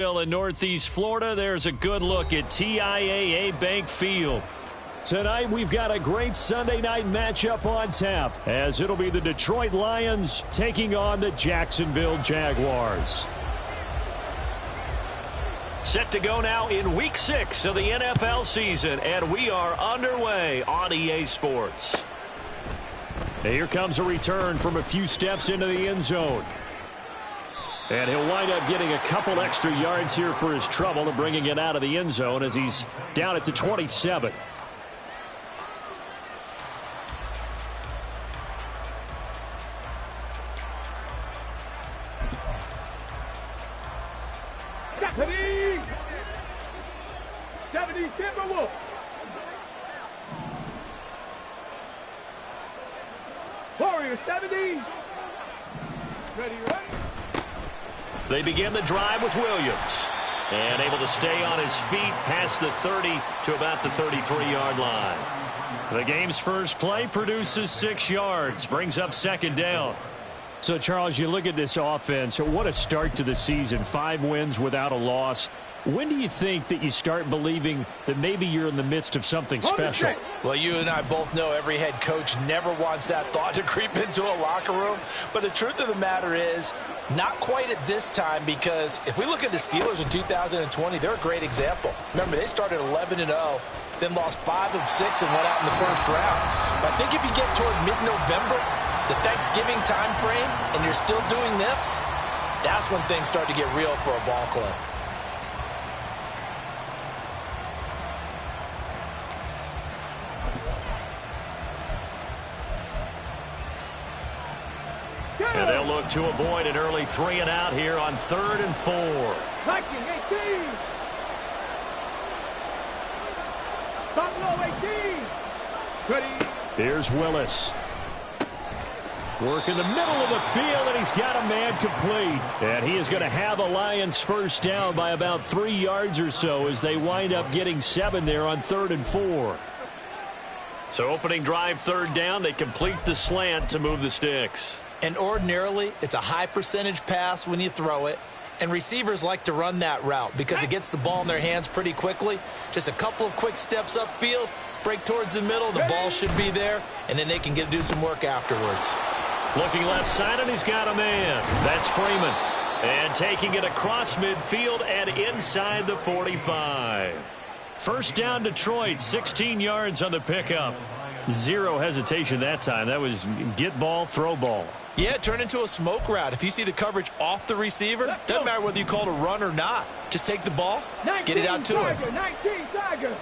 In Northeast Florida, there's a good look at TIAA Bank Field. Tonight, we've got a great Sunday night matchup on tap, as it'll be the Detroit Lions taking on the Jacksonville Jaguars. Set to go now in Week 6 of the NFL season, and we are underway on EA Sports. Here comes a return from a few steps into the end zone. And he'll wind up getting a couple extra yards here for his trouble and bringing it out of the end zone as he's down at the 27. Timberwolves. Warriors 70. Ready. They begin the drive with Williams. And able to stay on his feet past the 30 to about the 33-yard line. The game's first play produces 6 yards. Brings up second down. So, Charles, you look at this offense. What a start to the season. 5 wins without a loss. When do you think that you start believing that maybe you're in the midst of something special? Well, you and I both know every head coach never wants that thought to creep into a locker room. But the truth of the matter is, not quite at this time, because if we look at the Steelers in 2020, they're a great example. Remember, they started 11-0, then lost 5 of 6 and went out in the first round. But I think if you get toward mid-November, the Thanksgiving time frame, and you're still doing this, that's when things start to get real for a ball club. And they'll look to avoid an early 3 and out here on 3rd and 4. Viking 18. Buffalo 18. Ready. Here's Willis. Work in the middle of the field, and he's got a man complete. And he is going to have the Lions first down by about 3 yards or so as they wind up getting 7 there on 3rd and 4. So opening drive 3rd down, they complete the slant to move the sticks. And ordinarily, it's a high percentage pass when you throw it. And receivers like to run that route because it gets the ball in their hands pretty quickly. Just a couple of quick steps upfield, break towards the middle, the ball should be there, and then they can do some work afterwards. Looking left side, and he's got a man. That's Freeman. And taking it across midfield and inside the 45. First down, Detroit, 16 yards on the pickup. Zero hesitation that time. That was get ball, throw ball. Yeah, turn into a smoke route. If you see the coverage off the receiver, doesn't matter whether you call it a run or not. Just take the ball, get it out to him. 19 Tiger.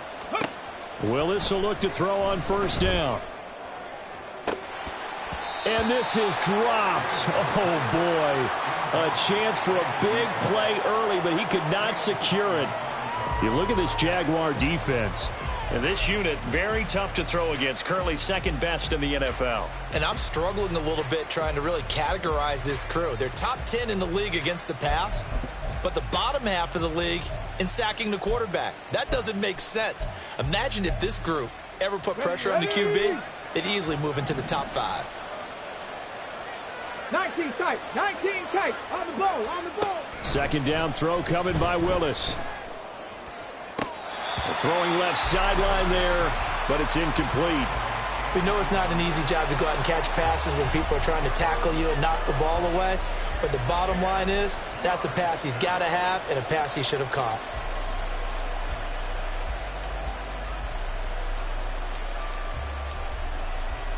Willis will look to throw on first down. And this is dropped. Oh, boy. A chance for a big play early, but he could not secure it. You look at this Jaguar defense. And this unit, very tough to throw against, currently second best in the NFL. And I'm struggling a little bit trying to really categorize this crew. They're top 10 in the league against the pass, but the bottom half of the league in sacking the quarterback. That doesn't make sense. Imagine if this group ever put pressure on the QB, they'd easily move into the top 5. 19 tight, on the ball. Second down throw coming by Willis. Throwing left sideline there, but it's incomplete. We know it's not an easy job to go out and catch passes when people are trying to tackle you and knock the ball away. But the bottom line is, that's a pass he's got to have and a pass he should have caught.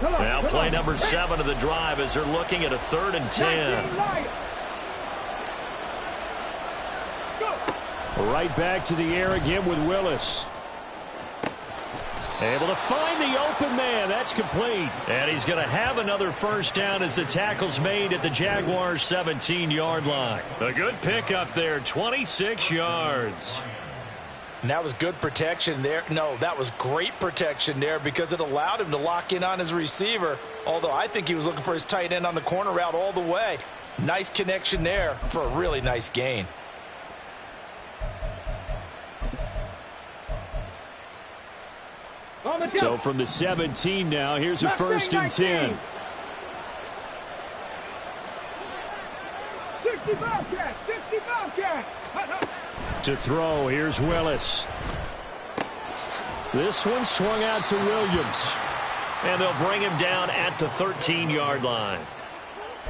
Now play number 7 of the drive as they're looking at a 3rd and 10. Right back to the air again with Willis. Able to find the open man. That's complete. And he's going to have another first down as the tackle's made at the Jaguars' 17-yard line. A good pickup there, 26 yards. And that was good protection there. No, that was great protection there because it allowed him to lock in on his receiver, although I think he was looking for his tight end on the corner route all the way. Nice connection there for a really nice gain. So from the 17 now, here's a 1st and 10. 65 catch. To throw, here's Willis. This one swung out to Williams. And they'll bring him down at the 13-yard line.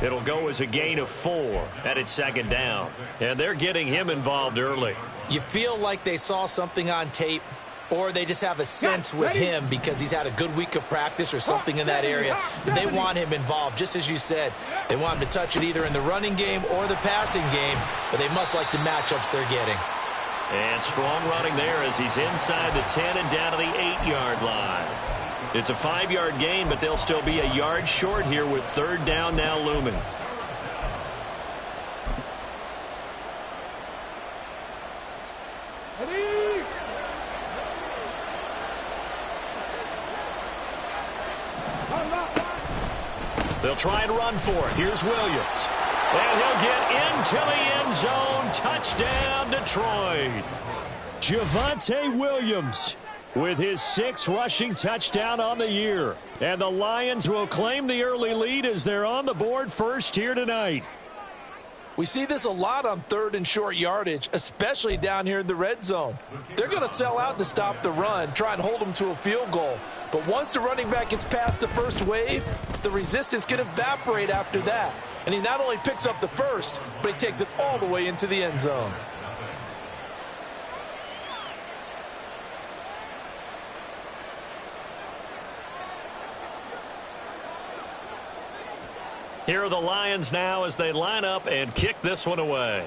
It'll go as a gain of 4 at its second down. And they're getting him involved early. You feel like they saw something on tape, or they just have a sense with him because he's had a good week of practice or something in that area that they want him involved. Just as you said, they want him to touch it either in the running game or the passing game, but they must like the matchups they're getting. And strong running there as he's inside the 10 and down to the 8-yard line. It's a 5-yard gain, but they'll still be a yard short here with third down now looming. They'll try and run for it. Here's Williams. And he'll get into the end zone. Touchdown, Detroit. Javonte Williams with his 6th rushing touchdown on the year. And the Lions will claim the early lead as they're on the board first here tonight. We see this a lot on third and short yardage, especially down here in the red zone. They're going to sell out to stop the run, try and hold them to a field goal. But once the running back gets past the first wave, the resistance can evaporate after that. And he not only picks up the first, but he takes it all the way into the end zone. Here are the Lions now as they line up and kick this one away.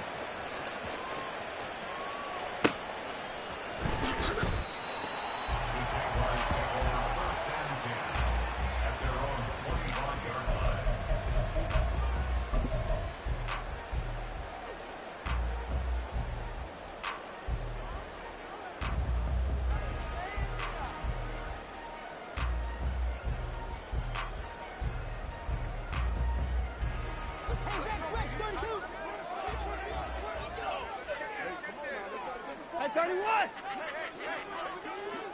Hey, 31!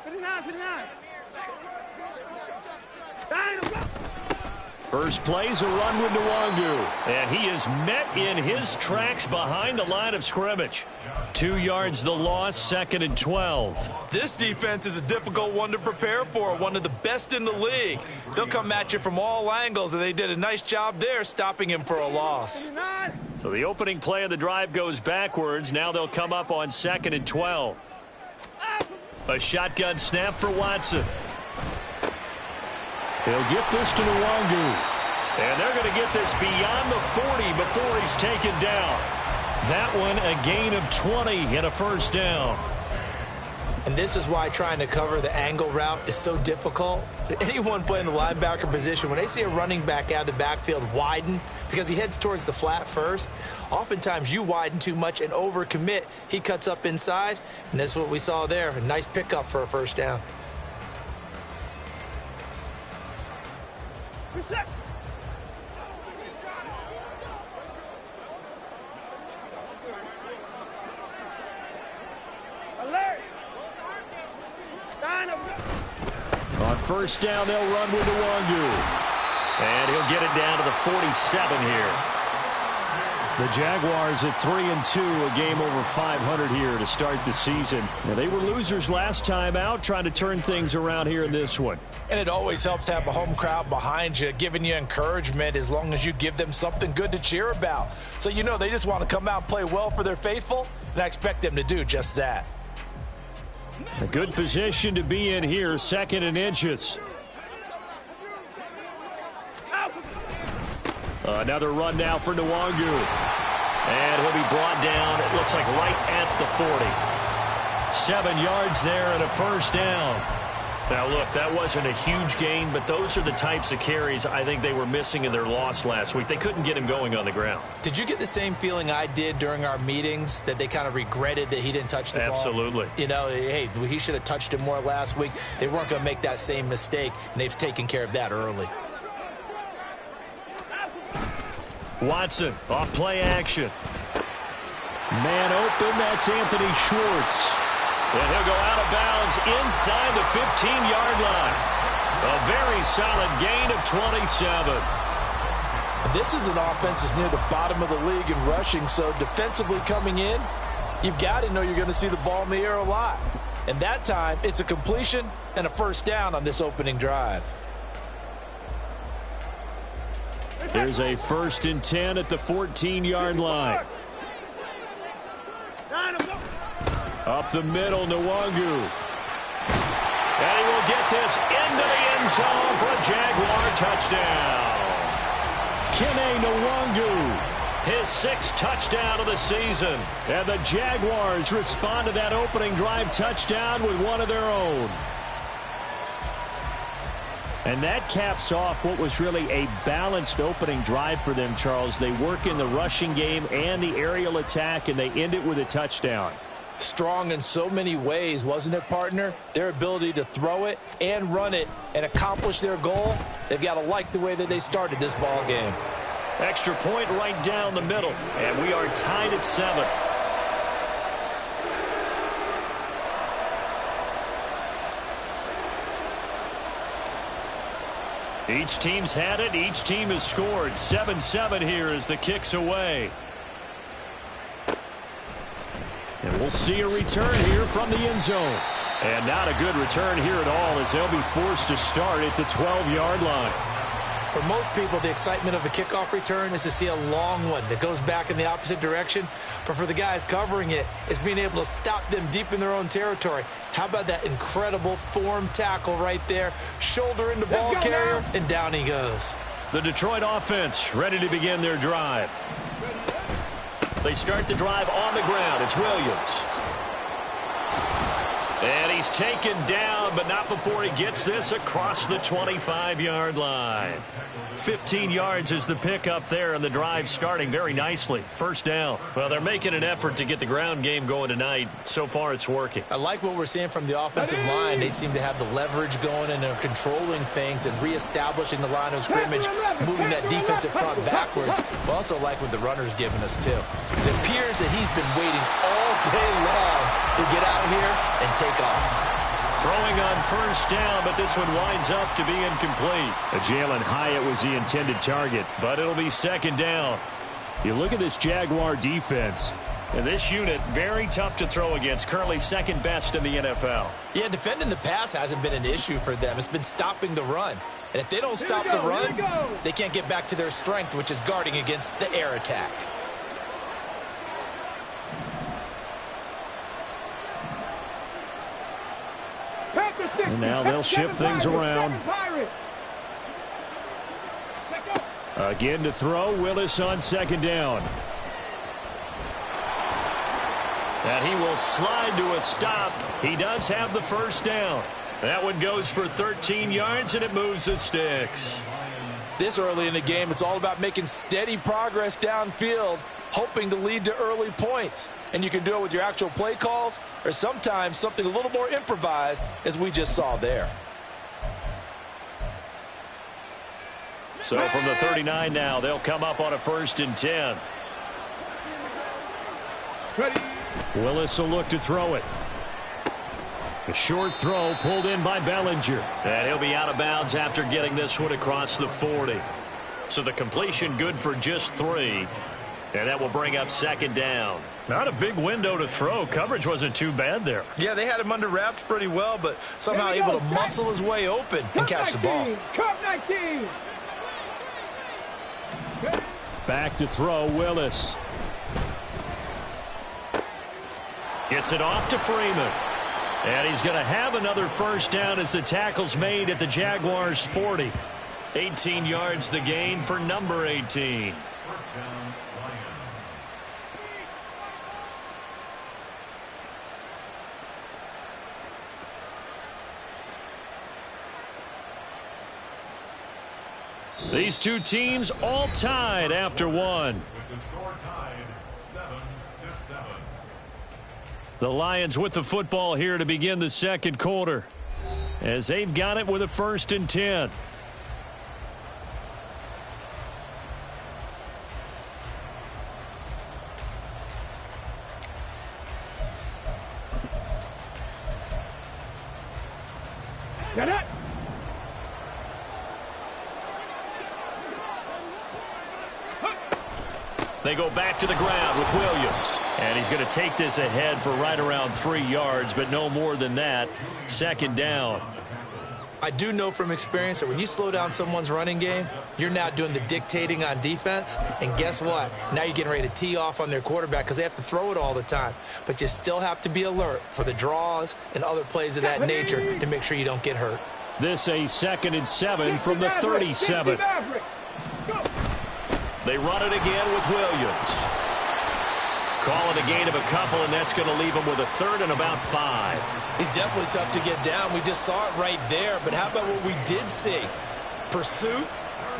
59, 59. First play's a run with Nwangu, and he is met in his tracks behind the line of scrimmage. 2 yards the loss, 2nd and 12. This defense is a difficult one to prepare for, one of the best in the league. They'll come at you from all angles, and they did a nice job there stopping him for a loss. So the opening play of the drive goes backwards. Now they'll come up on 2nd and 12. A shotgun snap for Watson. He'll get this to Nwangu. And they're going to get this beyond the 40 before he's taken down. That one a gain of 20 and a first down. And this is why trying to cover the angle route is so difficult. Anyone playing the linebacker position, when they see a running back out of the backfield widen because he heads towards the flat first, oftentimes you widen too much and overcommit. He cuts up inside, and that's what we saw there. A nice pickup for a first down. Reset. Alert. On first down, they'll run with Nwangu. And he'll get it down to the 47 here. The Jaguars at 3-2, a game over 500 here to start the season. Now, they were losers last time out, trying to turn things around here in this one. And it always helps to have a home crowd behind you, giving you encouragement as long as you give them something good to cheer about. So you know they just want to come out and play well for their faithful, and I expect them to do just that. A good position to be in here, 2nd and inches. Another run now for Nwangu. And he'll be brought down, it looks like right at the 40. 7 yards there and a first down. Now, look, that wasn't a huge gain, but those are the types of carries I think they were missing in their loss last week. They couldn't get him going on the ground. Did you get the same feeling I did during our meetings, that they kind of regretted that he didn't touch the ball? Absolutely. You know, hey, he should have touched it more last week. They weren't going to make that same mistake, and they've taken care of that early. Watson, off play action. Man open, that's Anthony Schwartz. And he'll go out of bounds inside the 15-yard line. A very solid gain of 27. This is an offense that's near the bottom of the league in rushing, so defensively coming in, you've got to know you're going to see the ball in the air a lot. And that time, it's a completion and a first down on this opening drive. There's a 1st and 10 at the 14-yard line. Up the middle, Nwangu. And he will get this into the end zone for a Jaguar touchdown. Kene Nwangu, his 6th touchdown of the season. And the Jaguars respond to that opening drive touchdown with one of their own. And that caps off what was really a balanced opening drive for them, Charles. They work in the rushing game and the aerial attack, and they end it with a touchdown. Strong in so many ways, wasn't it, partner? Their ability to throw it and run it and accomplish their goal, they've got to like the way that they started this ball game. Extra point right down the middle, and we are tied at 7. Each team's had it. Each team has scored. 7-7 here as the kick's away. And we'll see a return here from the end zone. And not a good return here at all as they'll be forced to start at the 12-yard line. For most people, the excitement of a kickoff return is to see a long one that goes back in the opposite direction. But for the guys covering it, it's being able to stop them deep in their own territory. How about that incredible form tackle right there? Shoulder into ball carrier, and down he goes. The Detroit offense ready to begin their drive. They start the drive on the ground. It's Williams. And he's taken down, but not before he gets this across the 25-yard line. 15 yards is the pickup there, and the drive starting very nicely. First down. Well, they're making an effort to get the ground game going tonight. So far, it's working. I like what we're seeing from the offensive line. They seem to have the leverage going, and they're controlling things and reestablishing the line of scrimmage, moving that defensive front backwards. But also like what the runner's giving us, too. It appears that he's been waiting all day long to get out here and take off. Throwing on first down, but this one winds up to be incomplete. Jalen Hyatt was the intended target, but it'll be second down. You look at this Jaguar defense, and this unit, very tough to throw against, currently second best in the NFL. Yeah, defending the pass hasn't been an issue for them. It's been stopping the run. And if they don't stop the run, they can't get back to their strength, which is guarding against the air attack. And now they'll shift things around. Again to throw, Willis on second down. And he will slide to a stop. He does have the first down. That one goes for 13 yards, and it moves the sticks. This early in the game, it's all about making steady progress downfield, hoping to lead to early points. And you can do it with your actual play calls or sometimes something a little more improvised, as we just saw there. So from the 39 now, they'll come up on a 1st and 10. Willis will look to throw it. A short throw pulled in by Bellinger. And he'll be out of bounds after getting this one across the 40. So the completion good for just 3. And that will bring up second down. Not a big window to throw. Coverage wasn't too bad there. Yeah, they had him under wraps pretty well, but somehow able to muscle his way open and catch the ball. Cut 19. Back to throw, Willis. Gets it off to Freeman. And he's going to have another first down as the tackle's made at the Jaguars' 40. 18 yards the gain for number 18. These two teams all tied after one. The Lions with the football here to begin the second quarter, as they've got it with a 1st and 10. Get it. They go back to the ground with Williams. And he's going to take this ahead for right around 3 yards, but no more than that. Second down. I do know from experience that when you slow down someone's running game, you're now doing the dictating on defense. And guess what? Now you're getting ready to tee off on their quarterback because they have to throw it all the time. But you still have to be alert for the draws and other plays of that nature to make sure you don't get hurt. This a 2nd and 7 from the 37. They run it again with Williams. Call it a gain of a couple, and that's going to leave him with a 3rd and about 5. He's definitely tough to get down. We just saw it right there. But how about what we did see? Pursuit,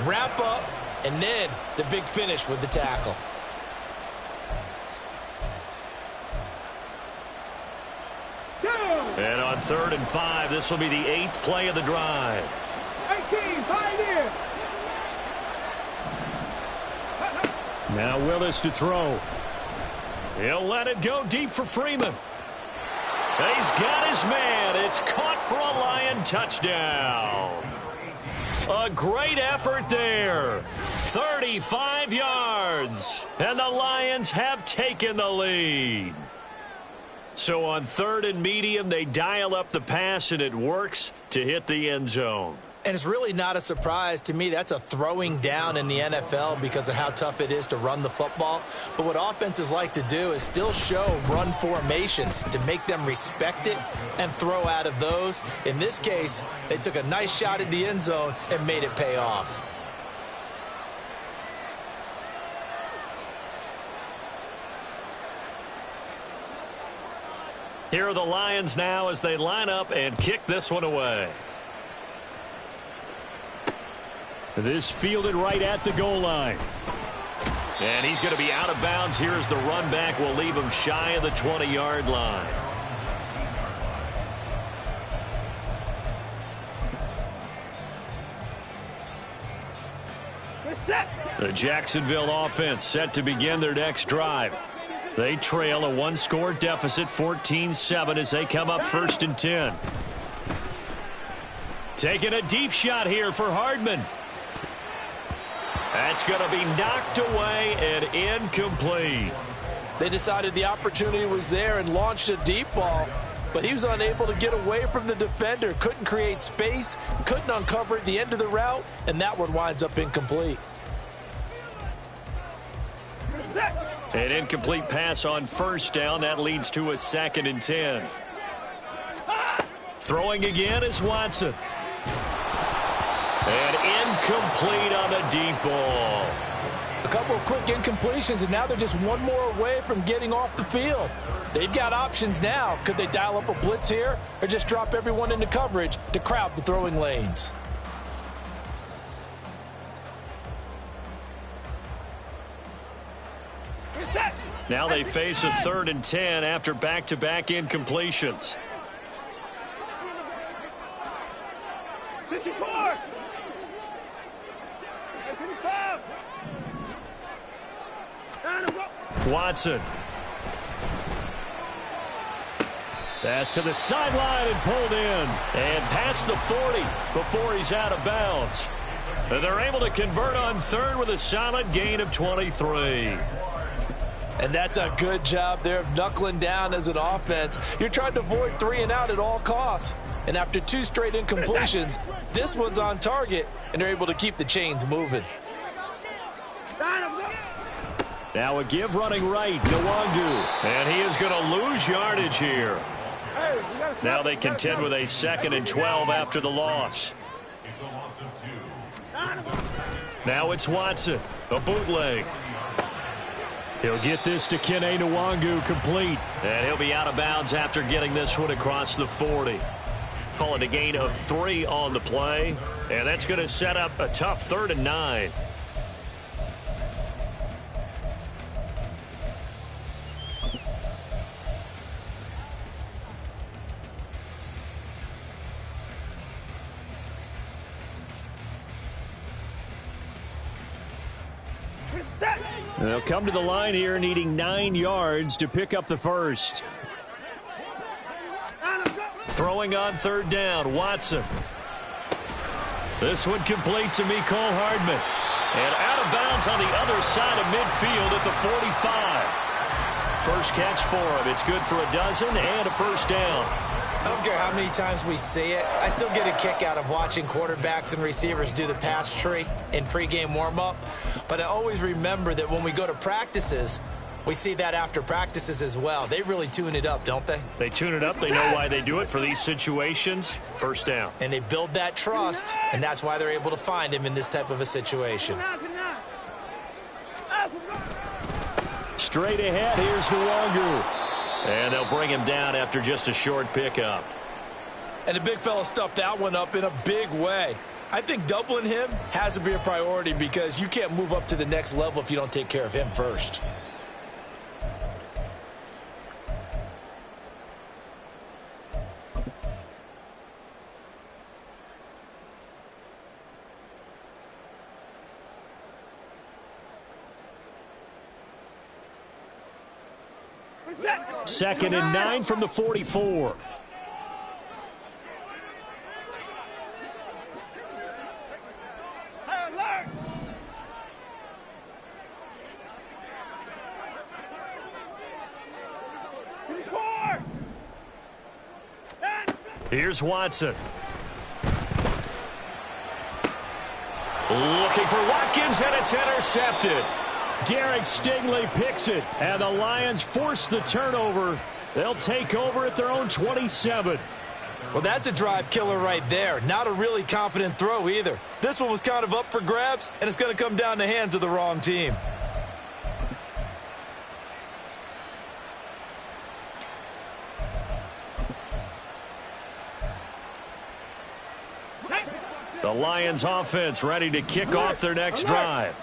wrap up, and then the big finish with the tackle. And on 3rd and 5, this will be the 8th play of the drive. 18, pioneer. Now Willis to throw. He'll let it go deep for Freeman. And he's got his man. It's caught for a Lion touchdown. A great effort there. 35 yards. And the Lions have taken the lead. So on 3rd and medium, they dial up the pass, and it works to hit the end zone. And it's really not a surprise to me. That's a throwing down in the NFL because of how tough it is to run the football. But what offenses like to do is still show run formations to make them respect it and throw out of those. In this case, they took a nice shot at the end zone and made it pay off. Here are the Lions now as they line up and kick this one away. This fielded right at the goal line. And he's going to be out of bounds here as the run back will leave him shy of the 20-yard line. The Jacksonville offense set to begin their next drive. They trail a 1-score deficit, 14-7, as they come up 1st and 10. Taking a deep shot here for Hardman. That's going to be knocked away and incomplete. They decided the opportunity was there and launched a deep ball, but he was unable to get away from the defender, couldn't create space, couldn't uncover at the end of the route, and that one winds up incomplete. An incomplete pass on 1st down. That leads to a 2nd and 10. Throwing again is Watson. And incomplete on the deep ball. A couple of quick incompletions, and now they're just one more away from getting off the field. They've got options now. Could they dial up a blitz here or just drop everyone into coverage to crowd the throwing lanes? Now they face a 3rd and 10 after back-to-back incompletions. 54. Watson. Pass to the sideline and pulled in. And past the 40 before he's out of bounds. And they're able to convert on 3rd with a solid gain of 23. And that's a good job there of knuckling down as an offense. You're trying to avoid 3 and out at all costs. And after 2 straight incompletions, this one's on target, and they're able to keep the chains moving. Now a give running right, Nwangu. And he is going to lose yardage here. Now they contend with a 2nd and 12 after the loss. Now it's Watson, a bootleg. He'll get this to Kene Nwangu complete. And he'll be out of bounds after getting this one across the 40. Call it a gain of 3 on the play. And that's going to set up a tough 3rd and 9. They'll come to the line here needing 9 yards to pick up the first. Throwing on 3rd down, Watson. This one complete to Mecole Hardman. And out of bounds on the other side of midfield at the 45. First catch for him. It's good for a dozen and a first down. I don't care how many times we see it. I still get a kick out of watching quarterbacks and receivers do the pass tree in pregame warm-up. But I always remember that when we go to practices, we see that after practices as well. They really tune it up, don't they? They tune it up. They know why they do it for these situations. First down. And they build that trust, and that's why they're able to find him in this type of a situation. Straight ahead, here's Nwangu. And they'll bring him down after just a short pickup. And the big fella stuffed that one up in a big way. I think doubling him has to be a priority because you can't move up to the next level if you don't take care of him first. Second and 9 from the 44. Here's Watson. Looking for Watkins, and it's intercepted. Derek Stingley picks it, and the Lions force the turnover. They'll take over at their own 27. Well, that's a drive killer right there. Not a really confident throw either. This one was kind of up for grabs, and it's going to come down the hands of the wrong team. The Lions offense ready to kick off their next drive.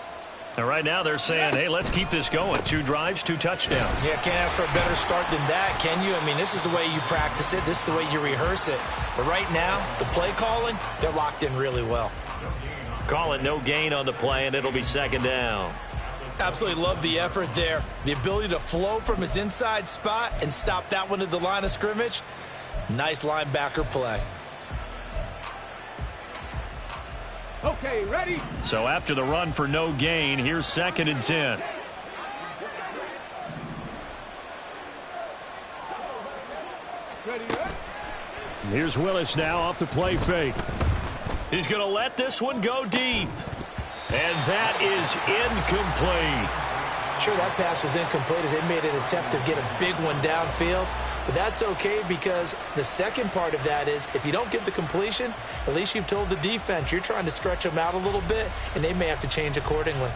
And right now they're saying, hey, let's keep this going. 2 drives, 2 touchdowns. Yeah, can't ask for a better start than that, can you? I mean, this is the way you practice it. This is the way you rehearse it. But right now, the play calling, they're locked in really well. Call it no gain on the play, and it'll be second down. Absolutely love the effort there. The ability to flow from his inside spot and stop that one at the line of scrimmage. Nice linebacker play. Okay, ready? So after the run for no gain, here's second and 10. Ready? Here's Willis now off the play fake. He's going to let this one go deep. And that is incomplete. Sure, that pass was incomplete as they made an attempt to get a big one downfield. But that's okay because the second part of that is if you don't get the completion, at least you've told the defense you're trying to stretch them out a little bit, and they may have to change accordingly.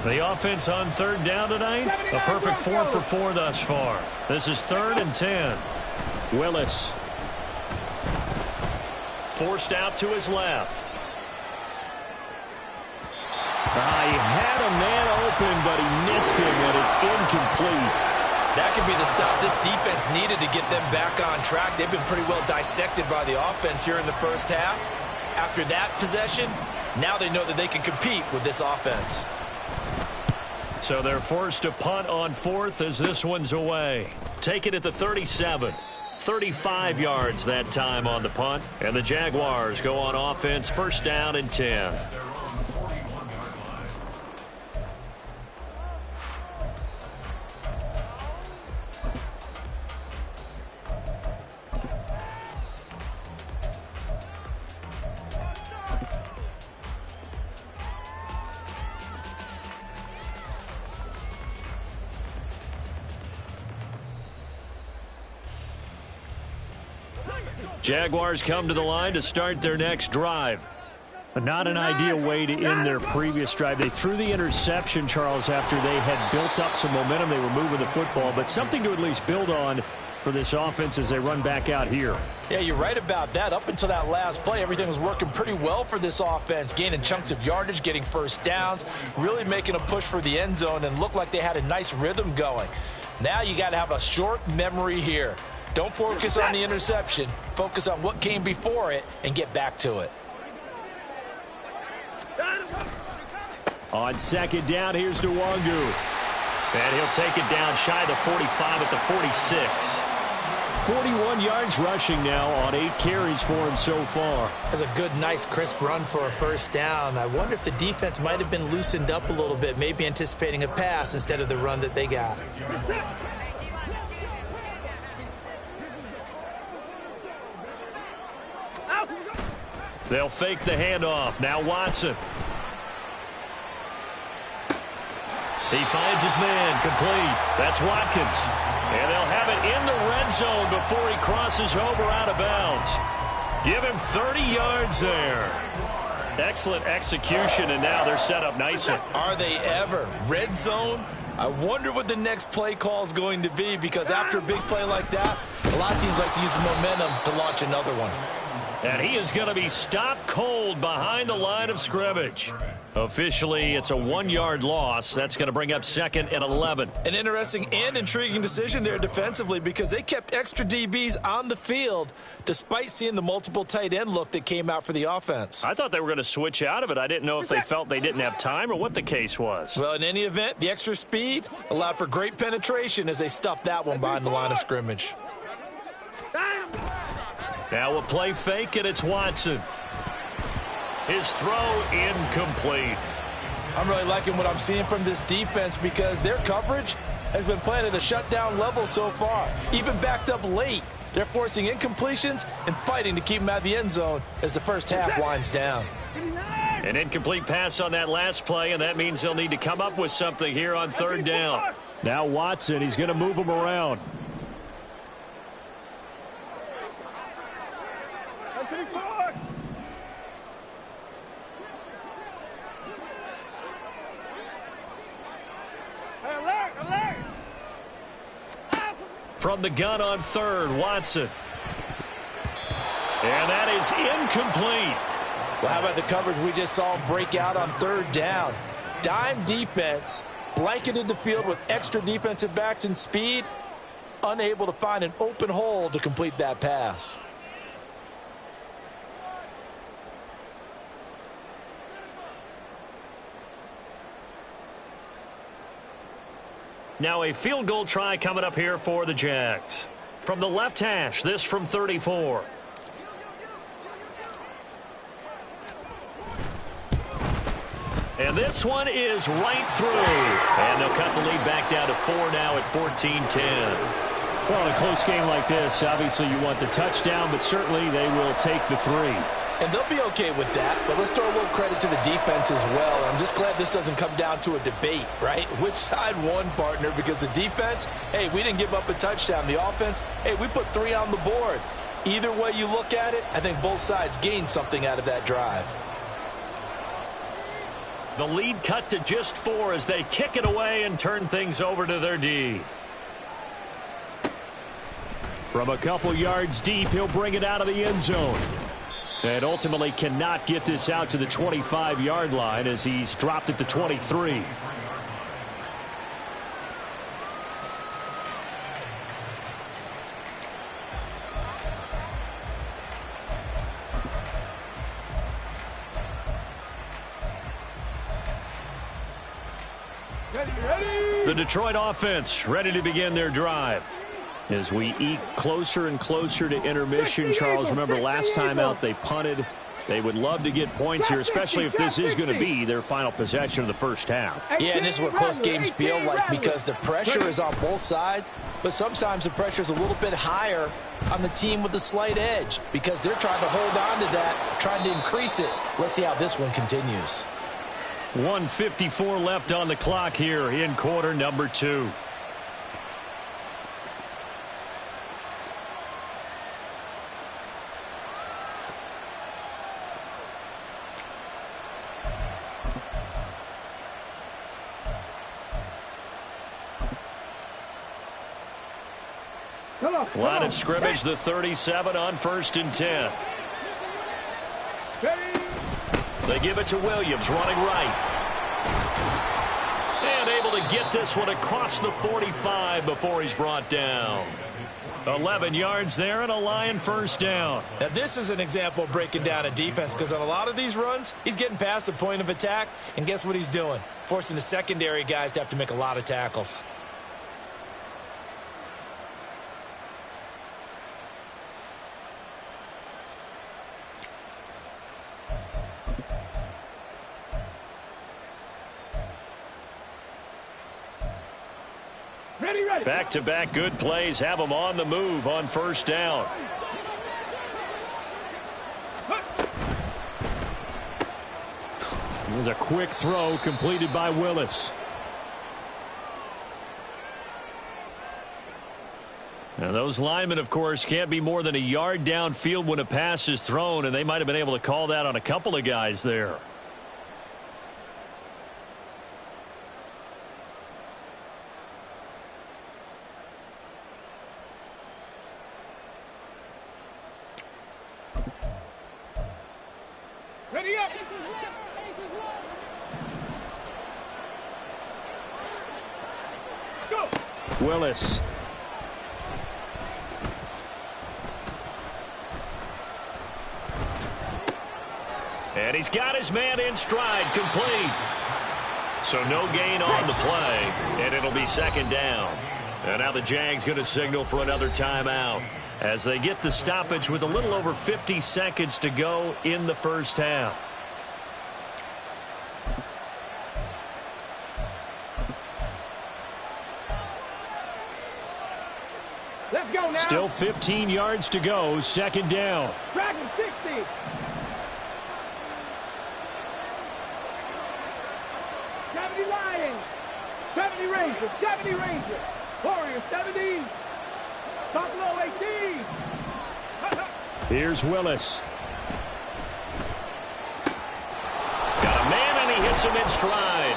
The offense on third down tonight, a perfect 4 for 4 thus far. This is 3rd and 10. Willis. Forced out to his left. He had a man open, but he missed him, and it's incomplete. That could be the stop this defense needed to get them back on track. They've been pretty well dissected by the offense here in the first half. After that possession, now they know that they can compete with this offense. So they're forced to punt on 4th as this one's away. Take it at the 37. 35 yards that time on the punt. And the Jaguars go on offense, first down and 10. Jaguars come to the line to start their next drive. Not an ideal way to end their previous drive. They threw the interception, Charles, after they had built up some momentum. They were moving the football, but something to at least build on for this offense as they run back out here. Yeah, you're right about that. Up until that last play, everything was working pretty well for this offense, gaining chunks of yardage, getting first downs, really making a push for the end zone, and looked like they had a nice rhythm going. Now you got to have a short memory here. Don't focus on the interception. Focus on what came before it and get back to it. On second down, here's Nwangu. And he'll take it down shy of the 45 at the 46. 41 yards rushing now on 8 carries for him so far. That's a good, nice, crisp run for a first down. I wonder if the defense might have been loosened up a little bit, maybe anticipating a pass instead of the run that they got. They'll fake the handoff. Now Watson. He finds his man, complete. That's Watkins. And they'll have it in the red zone before he crosses over out of bounds. Give him 30 yards there. Excellent execution, and now they're set up nicely. Are they ever? Red zone? I wonder what the next play call is going to be, because after a big play like that, a lot of teams like to use the momentum to launch another one. And he is going to be stopped cold behind the line of scrimmage. Officially, it's a 1-yard loss. That's going to bring up second and 11. An interesting and intriguing decision there defensively, because they kept extra DBs on the field despite seeing the multiple tight end look that came out for the offense. I thought they were going to switch out of it. I didn't know if they felt they didn't have time or what the case was. Well, in any event, the extra speed allowed for great penetration as they stuffed that one behind the line of scrimmage. Now a play fake, and it's Watson. His throw incomplete. I'm really liking what I'm seeing from this defense, because their coverage has been playing at a shutdown level so far. Even backed up late, they're forcing incompletions and fighting to keep them out of the end zone as the first half winds down. An incomplete pass on that last play, and that means they'll need to come up with something here on third down. Now Watson, he's going to move him around. From the gun on third, Watson. And that is incomplete. Well, how about the coverage we just saw him break out on third down? Dime defense, blanketed the field with extra defensive backs and speed, unable to find an open hole to complete that pass. Now a field goal try coming up here for the Jags. From the left hash, this from 34. And this one is right through. And they'll cut the lead back down to 4 now at 14-10. Well, in a close game like this, obviously you want the touchdown, but certainly they will take the 3. And they'll be okay with that, but let's throw a little credit to the defense as well. I'm just glad this doesn't come down to a debate, right? Which side won, partner? Because the defense, hey, we didn't give up a touchdown. The offense, hey, we put 3 on the board. Either way you look at it, I think both sides gained something out of that drive. The lead cut to just 4 as they kick it away and turn things over to their D. From a couple yards deep, he'll bring it out of the end zone. And ultimately cannot get this out to the 25-yard line as he's dropped it to 23. The Detroit offense ready to begin their drive. As we eke closer and closer to intermission, Charles, remember last time out they punted. They would love to get points here, especially if this is going to be their final possession of the first half. Yeah, and this is what close games feel like, because the pressure is on both sides, but sometimes the pressure is a little bit higher on the team with the slight edge because they're trying to hold on to that, trying to increase it. Let's see how this one continues. 1:54 left on the clock here in quarter number 2. Line of scrimmage, the 37 on 1st and 10. They give it to Williams, running right. And able to get this one across the 45 before he's brought down. 11 yards there and a Lion first down. Now, this is an example of breaking down a defense, because on a lot of these runs, he's getting past the point of attack, and guess what he's doing? Forcing the secondary guys to have to make a lot of tackles. Back-to-back good plays have them on the move on first down. It was a quick throw completed by Willis. And those linemen, of course, can't be more than a yard downfield when a pass is thrown, and they might have been able to call that on a couple of guys there. Ready up. Go. Willis. And he's got his man in stride, complete. So no gain on the play, and it'll be second down. And now the Jags going to signal for another timeout as they get the stoppage with a little over 50 seconds to go in the first half. Let's go now. Still 15 yards to go, second down. Dragon 60. 70 Lions. 70 Rangers. 70 Rangers. Warriors 70. Buffalo 18. Here's Willis. Got a man, and he hits him in stride.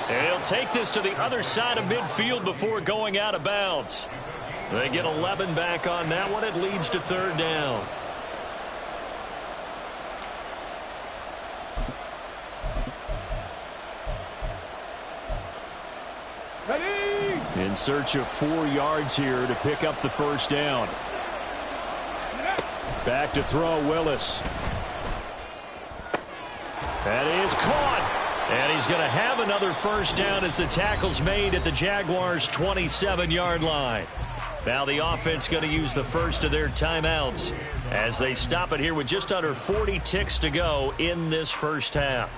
And he'll take this to the other side of midfield before going out of bounds. They get 11 back on that one. It leads to third down. Ready. In search of 4 yards here to pick up the first down. Back to throw, Willis. That is caught. And he's going to have another first down as the tackle's made at the Jaguars' 27-yard line. Now the offense going to use the first of their timeouts as they stop it here with just under 40 ticks to go in this first half.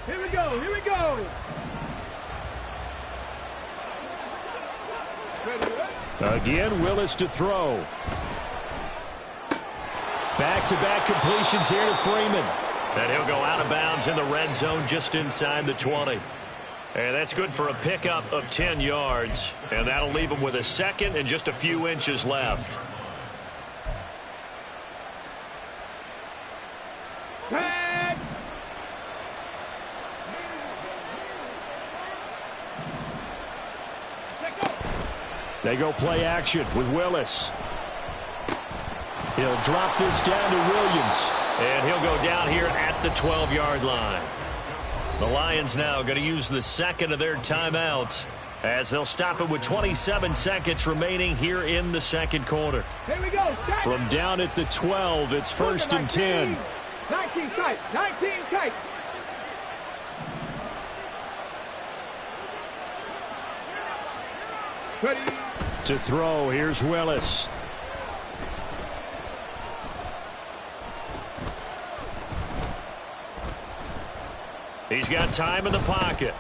Here we go. Here we go. Again, Willis to throw. Back-to-back completions here to Freeman. And he'll go out of bounds in the red zone just inside the 20. And that's good for a pickup of 10 yards. And that'll leave him with a second and just a few inches left. Tag. They go play action with Willis. He'll drop this down to Williams. And he'll go down here at the 12-yard line. The Lions now going to use the second of their timeouts as they'll stop it with 27 seconds remaining here in the second quarter. Here we go. From down at the 12, it's first and 10. 19 tight. 19 tight. Ready. To throw, here's Willis. He's got time in the pocket.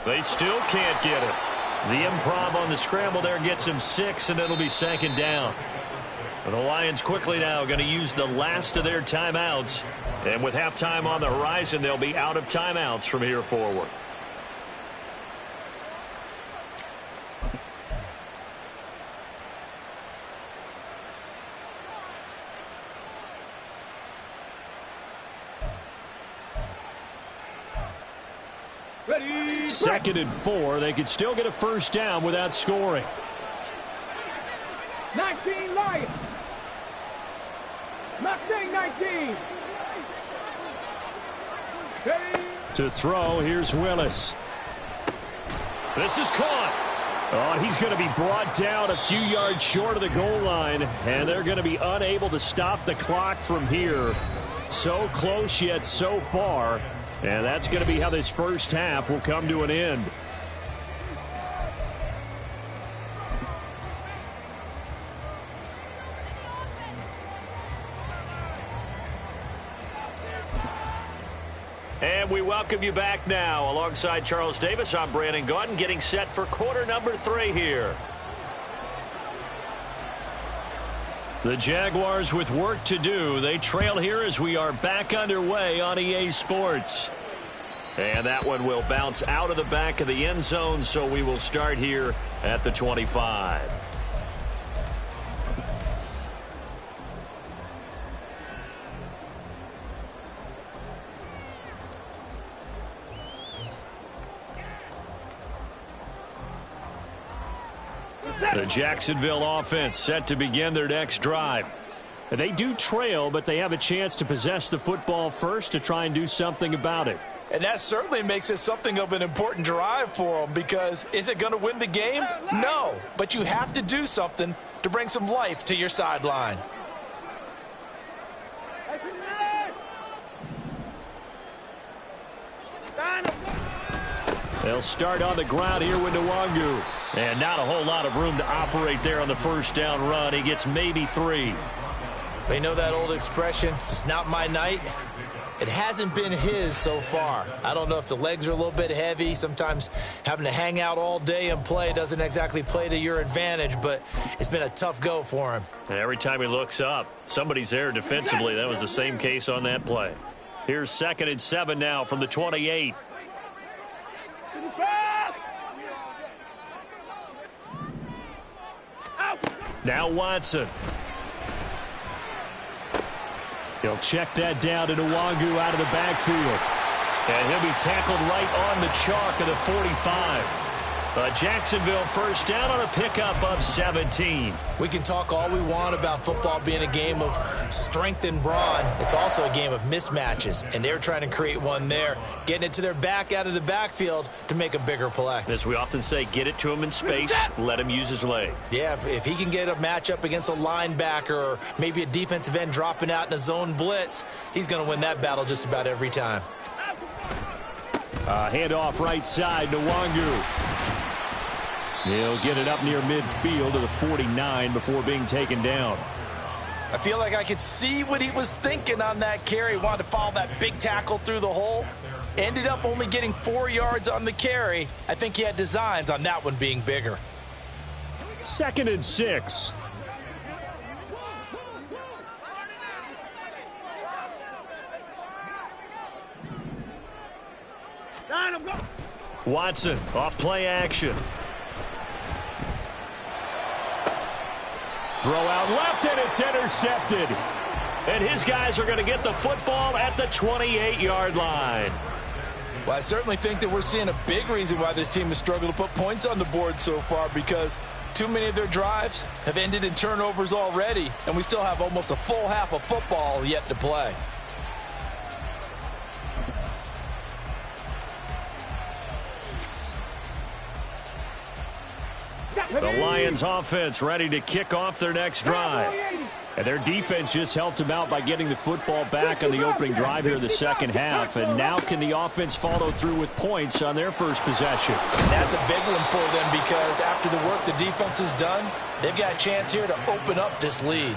They still can't get it. The improv on the scramble there gets him 6, and it'll be second down. The Lions quickly now going to use the last of their timeouts. And with halftime on the horizon, they'll be out of timeouts from here forward. Ready. Second and 4. They could still get a first down without scoring. 19, Lion. Mustang 19. To throw, here's Willis. This is caught. Oh, he's going to be brought down a few yards short of the goal line, and they're going to be unable to stop the clock from here. So close yet so far, and that's going to be how this first half will come to an end. And we welcome you back now. Alongside Charles Davis, I'm Brandon Gaudin, getting set for quarter number 3 here. The Jaguars with work to do. They trail here as we are back underway on EA Sports. And that one will bounce out of the back of the end zone, so we will start here at the 25. The Jacksonville offense set to begin their next drive. They do trail, but they have a chance to possess the football first to try and do something about it. And that certainly makes it something of an important drive for them, because is it going to win the game? No, but you have to do something to bring some life to your sideline. They'll start on the ground here with Nwangu. And not a whole lot of room to operate there on the first down run. He gets maybe 3. You know that old expression, it's not my night? It hasn't been his so far. I don't know if the legs are a little bit heavy. Sometimes having to hang out all day and play doesn't exactly play to your advantage, but it's been a tough go for him. And every time he looks up, somebody's there defensively. That was the same case on that play. Here's 2nd and 7 now from the 28. Now Watson. He'll check that down to Nwangu out of the backfield. And he'll be tackled right on the chalk of the 45. Jacksonville first down on a pickup of 17. We can talk all we want about football being a game of strength and brawn. It's also a game of mismatches, and they're trying to create one there, getting it to their back out of the backfield to make a bigger play. As we often say, get it to him in space, let him use his leg. Yeah, if he can get a matchup against a linebacker or maybe a defensive end dropping out in a zone blitz, he's going to win that battle just about every time. Handoff right side to Nwangu. He'll get it up near midfield to the 49 before being taken down. I feel like I could see what he was thinking on that carry. Wanted to follow that big tackle through the hole. Ended up only getting 4 yards on the carry. I think he had designs on that one being bigger. 2nd and 6. Watson off play action. Throw out left, and it's intercepted. And his guys are going to get the football at the 28-yard line. Well, I certainly think that we're seeing a big reason why this team has struggled to put points on the board so far, because too many of their drives have ended in turnovers already, and we still have almost a full half of football yet to play. The Lions offense ready to kick off their next drive. And their defense just helped them out by getting the football back on the opening drive here in the second half. And now can the offense follow through with points on their first possession? That's a big one for them, because after the work the defense has done, they've got a chance here to open up this lead.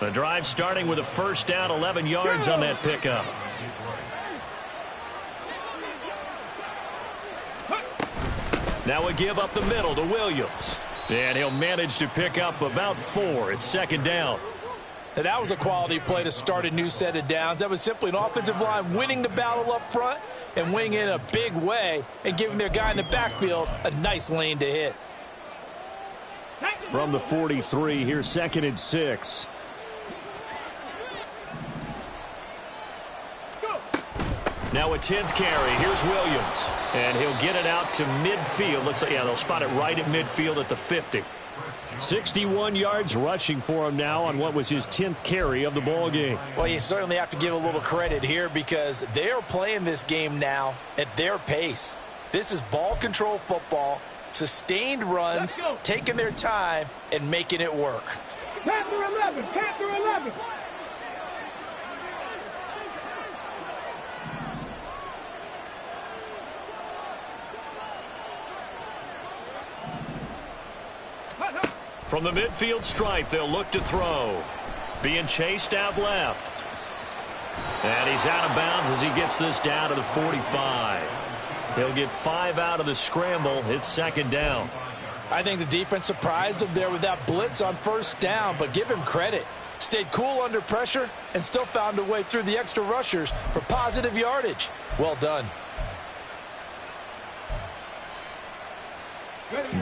The drive starting with a first down, 11 yards on that pickup. Now a give up the middle to Williams. And he'll manage to pick up about 4. It's 2nd down. Now that was a quality play to start a new set of downs. That was simply an offensive line winning the battle up front and winning it in a big way and giving their guy in the backfield a nice lane to hit. From the 43, here's 2nd and 6. Now a 10th carry. Here's Williams. And he'll get it out to midfield. Looks like, yeah, they'll spot it right at midfield at the 50. 61 yards rushing for him now on what was his 10th carry of the ball game. Well, you certainly have to give a little credit here because they are playing this game now at their pace. This is ball control football, sustained runs, taking their time, and making it work. Panther 11, Panther 11. From the midfield stripe, they'll look to throw. Being chased out left. And he's out of bounds as he gets this down to the 45. He'll get 5 out of the scramble. It's second down. I think the defense surprised him there with that blitz on first down, but give him credit. Stayed cool under pressure and still found a way through the extra rushers for positive yardage. Well done.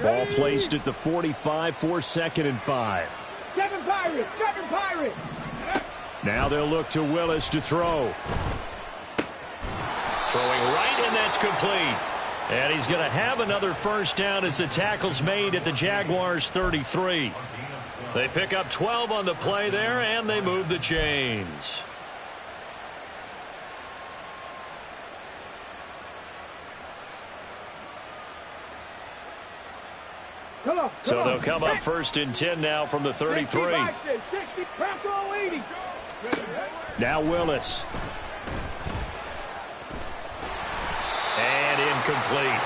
Ball placed at the 45 for 2nd and 5. 7 Pirates, 7 Pirates. Now they'll look to Willis to throw. Throwing right, and that's complete. And he's going to have another first down as the tackle's made at the Jaguars' 33. They pick up 12 on the play there, and they move the chains. So they'll come up 1st and 10 now from the 33. Now Willis. And incomplete.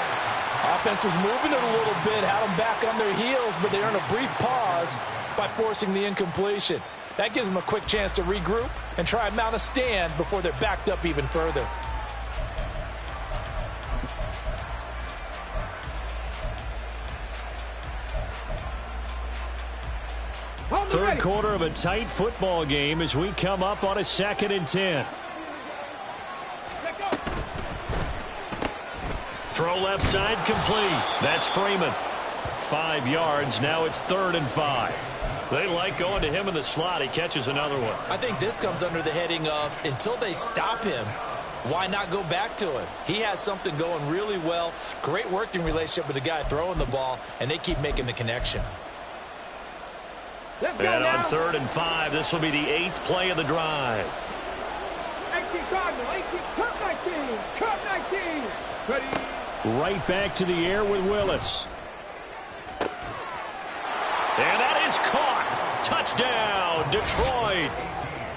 Offense was moving it a little bit, had them back on their heels, but they earned a brief pause by forcing the incompletion. That gives them a quick chance to regroup and try and mount a stand before they're backed up even further. Third quarter of a tight football game as we come up on a 2nd and 10. Throw left side complete. That's Freeman. 5 yards. Now it's 3rd and 5. They like going to him in the slot. He catches another one. I think this comes under the heading of until they stop him, why not go back to him? He has something going really well. Great working relationship with the guy throwing the ball, and they keep making the connection. And on 3rd and 5, this will be the 8th play of the drive. 18 Cardinal, 18, cut 19, cut 19. Ready. Right back to the air with Willis. And that is caught. Touchdown, Detroit.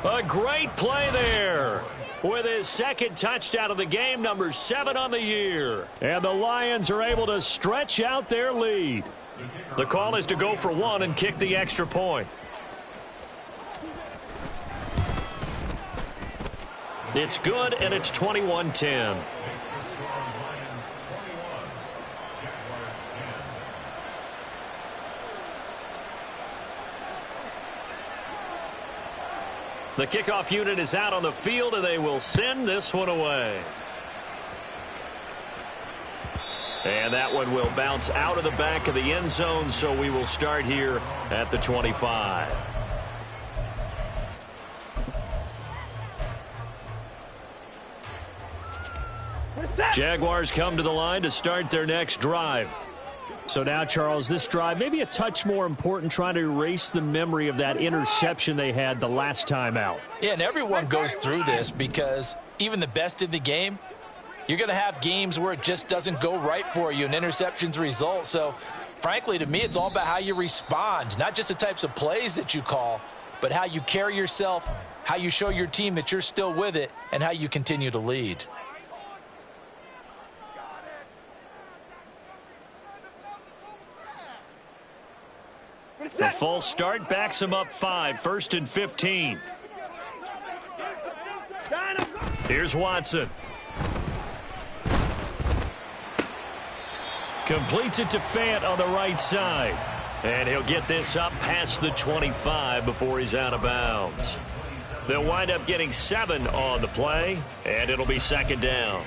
A great play there. With his 2nd touchdown of the game, number 7 on the year. And the Lions are able to stretch out their lead. The call is to go for 1 and kick the extra point. It's good, and it's 21-10. The kickoff unit is out on the field, and they will send this one away. And that one will bounce out of the back of the end zone, so we will start here at the 25. Jaguars come to the line to start their next drive. So now, Charles, this drive maybe a touch more important, trying to erase the memory of that interception they had the last time out. Yeah, and everyone goes through this because even the best in the game, you're going to have games where it just doesn't go right for you and interceptions result. So, frankly, to me, it's all about how you respond, not just the types of plays that you call, but how you carry yourself, how you show your team that you're still with it, and how you continue to lead. The false start backs him up 5, 1st and 15. Here's Watson. Completes it to Fant on the right side. And he'll get this up past the 25 before he's out of bounds. They'll wind up getting 7 on the play, and it'll be 2nd down.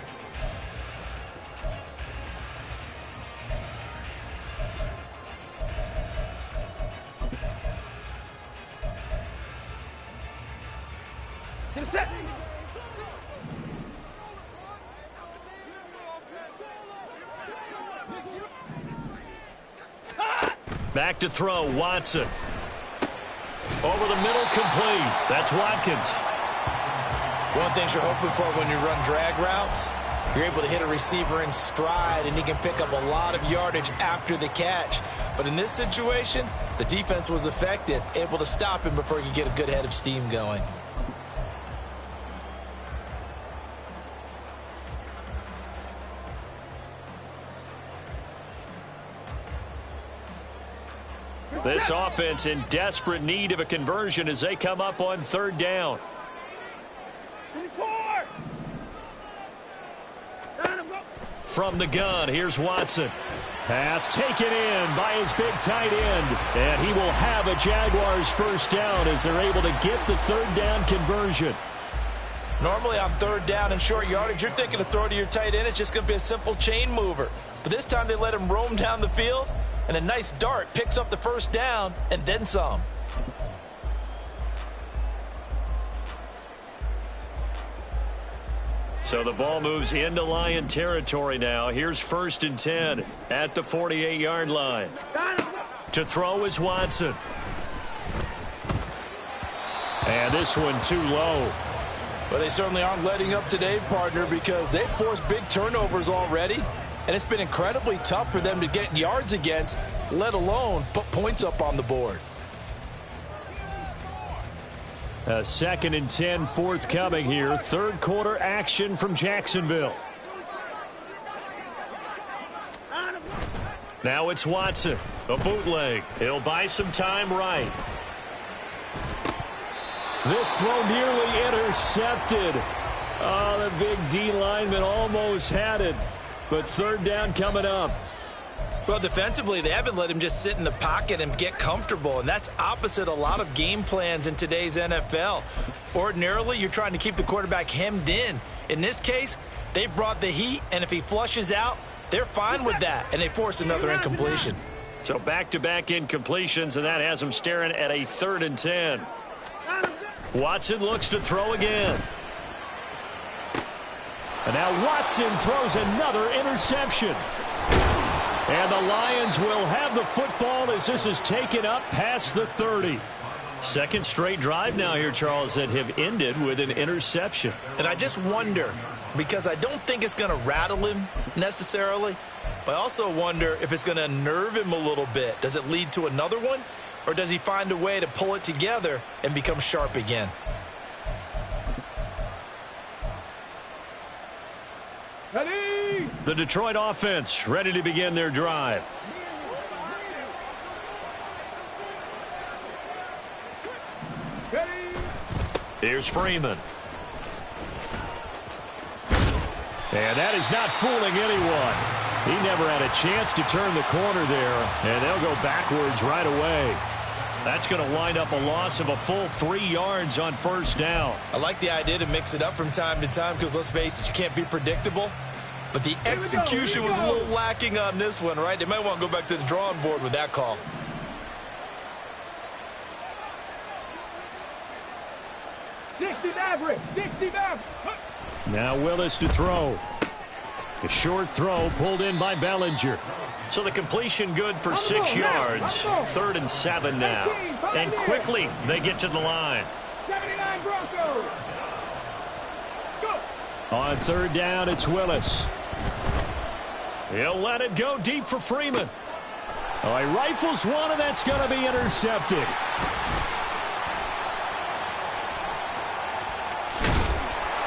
Back to throw, Watson. Over the middle, complete. That's Watkins. One thing you're hoping for when you run drag routes, you're able to hit a receiver in stride, and he can pick up a lot of yardage after the catch. But in this situation, the defense was effective, able to stop him before he could get a good head of steam going. This offense in desperate need of a conversion as they come up on third down. From the gun, here's Watson. Pass taken in by his big tight end. And he will have a Jaguars first down as they're able to get the third down conversion. Normally on third down and short yardage, you're thinking to throw to your tight end. It's just going to be a simple chain mover. But this time they let him roam down the field, and a nice dart picks up the first down and then some. So the ball moves into Lion territory now. Here's 1st and 10 at the 48-yard line. To throw is Watson. And this one too low. But they certainly aren't letting up today, partner, because they've forced big turnovers already. And it's been incredibly tough for them to get yards against, let alone put points up on the board. A 2nd and 10 forthcoming here. Third quarter action from Jacksonville. Now it's Watson. A bootleg. He'll buy some time right. This throw nearly intercepted. Oh, the big D lineman almost had it. But third down coming up. Well, defensively, they haven't let him just sit in the pocket and get comfortable, and that's opposite a lot of game plans in today's NFL. Ordinarily, you're trying to keep the quarterback hemmed in. In this case, they brought the heat, and if he flushes out, they're fine with that, and they force another incompletion. So back-to-back incompletions, and that has him staring at a 3rd and 10. Watson looks to throw again. And now Watson throws another interception. And the Lions will have the football as this is taken up past the 30. Second straight drive now here, Charles, that have ended with an interception. And I just wonder, because I don't think it's going to rattle him necessarily, but I also wonder if it's going to unnerve him a little bit. Does it lead to another one, or does he find a way to pull it together and become sharp again? Ready? The Detroit offense ready to begin their drive. Ready? Here's Freeman. And that is not fooling anyone. He never had a chance to turn the corner there, and they'll go backwards right away. That's going to wind up a loss of a full 3 yards on first down. I like the idea to mix it up from time to time because, let's face it, you can't be predictable. But the execution was a little lacking on this one, right? They might want to go back to the drawing board with that call. Now Willis to throw. A short throw pulled in by Bellinger. So the completion good for 6 yards. 3rd and 7 now. And quickly they get to the line. 79 Broncos. On third down, it's Willis. He'll let it go deep for Freeman. Oh, he rifles one, and that's going to be intercepted.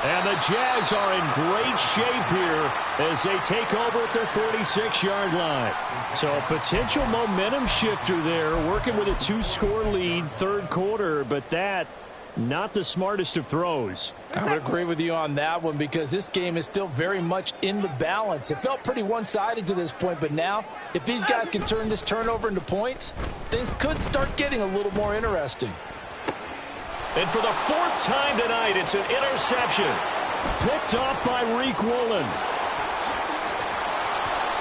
And the Jags are in great shape here as they take over at their 46-yard line. So a potential momentum shifter there, working with a 2-score lead, third quarter, but that not the smartest of throws. I would agree with you on that one because this game is still very much in the balance. It felt pretty one-sided to this point, but now if these guys can turn this turnover into points, things could start getting a little more interesting. And for the 4th time tonight, it's an interception. Picked off by Reek Woolen.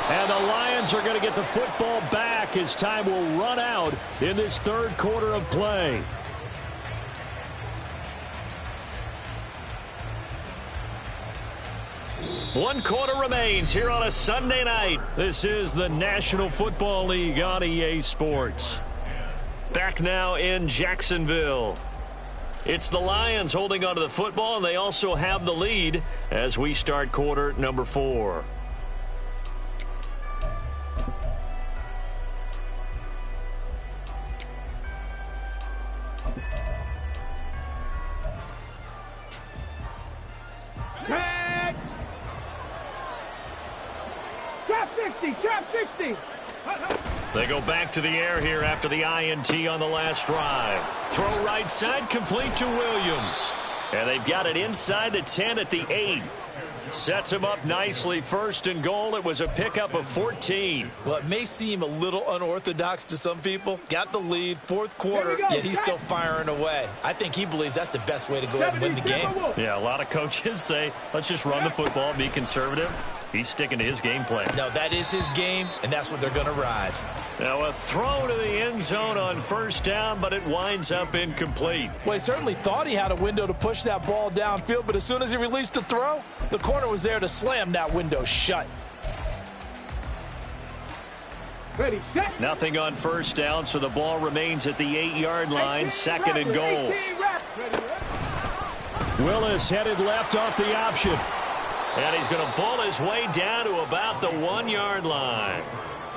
And the Lions are going to get the football back as time will run out in this third quarter of play. One quarter remains here on a Sunday night. This is the National Football League on EA Sports. Back now in Jacksonville. It's the Lions holding onto the football, and they also have the lead as we start quarter number 4. Trap 60. They go back to the air here after the INT on the last drive. Throw right side, complete to Williams. And they've got it inside the 10 at the 8. Sets him up nicely. First and goal. It was a pickup of 14. Well, it may seem a little unorthodox to some people. Got the lead, fourth quarter, yet he's still firing away. I think he believes that's the best way to go ahead and win the game. Yeah, a lot of coaches say, let's just run the football, be conservative. He's sticking to his game plan. No, that is his game, and that's what they're going to ride. Now a throw to the end zone on first down, but it winds up incomplete. Well, he certainly thought he had a window to push that ball downfield, but as soon as he released the throw, the corner was there to slam that window shut. Ready, set. Nothing on first down, so the ball remains at the 8-yard line, second and goal. Willis headed left off the option. And he's going to bull his way down to about the 1-yard line.